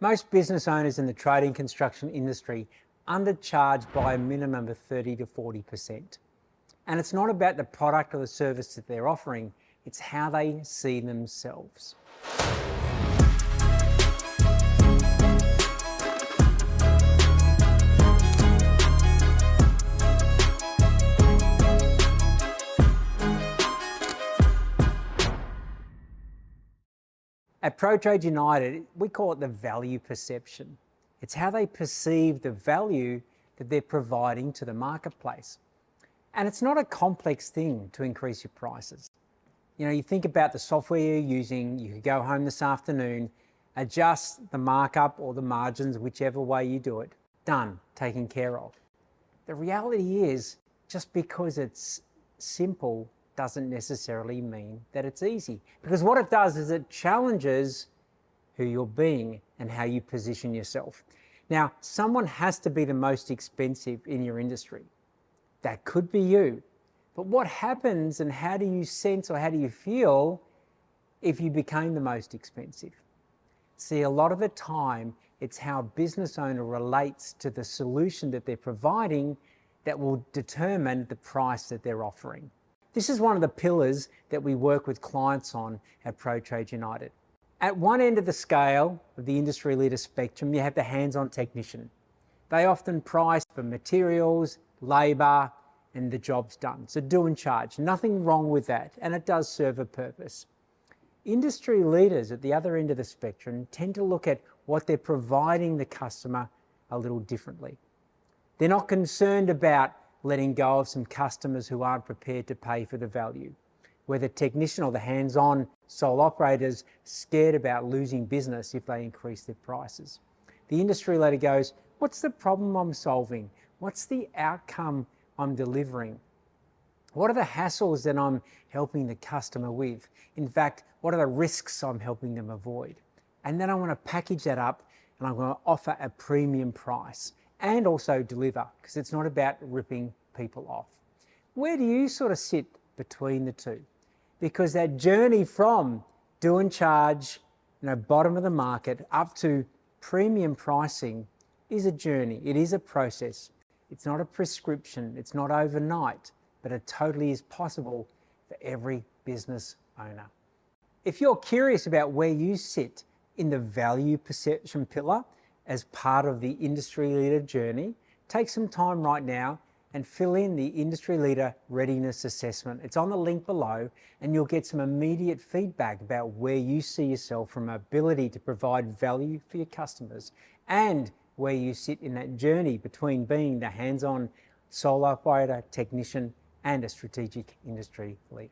Most business owners in the trading construction industry undercharge by a minimum of 30 to 40%. And it's not about the product or the service that they're offering, it's how they see themselves. At ProTrade United, we call it the value perception. It's how they perceive the value that they're providing to the marketplace. And it's not a complex thing to increase your prices. You know, you think about the software you're using, you could go home this afternoon, adjust the markup or the margins, whichever way you do it, done, taken care of. The reality is, just because it's simple doesn't necessarily mean that it's easy. Because what it does is it challenges who you're being and how you position yourself. Now, someone has to be the most expensive in your industry. That could be you. But what happens and how do you sense or how do you feel if you became the most expensive? See, a lot of the time, it's how a business owner relates to the solution that they're providing that will determine the price that they're offering. This is one of the pillars that we work with clients on at ProTrade United. At one end of the scale of the industry leader spectrum, you have the hands-on technician. They often price for materials, labour, and the job's done. So do and charge. Nothing wrong with that, and it does serve a purpose. Industry leaders at the other end of the spectrum tend to look at what they're providing the customer a little differently. They're not concerned about letting go of some customers who aren't prepared to pay for the value. Where the technician or the hands-on sole operators scared about losing business if they increase their prices. The industry leader goes, what's the problem I'm solving? What's the outcome I'm delivering? What are the hassles that I'm helping the customer with? In fact, what are the risks I'm helping them avoid? And then I want to package that up and I'm going to offer a premium price and also deliver, because it's not about ripping people off. Where do you sort of sit between the two? Because that journey from do and charge, bottom of the market up to premium pricing is a journey. It is a process. It's not a prescription. It's not overnight, but it totally is possible for every business owner. If you're curious about where you sit in the value perception pillar as part of the industry leader journey, take some time right now and fill in the industry leader readiness assessment. It's on the link below and you'll get some immediate feedback about where you see yourself from ability to provide value for your customers and where you sit in that journey between being the hands-on sole operator, technician, and a strategic industry leader.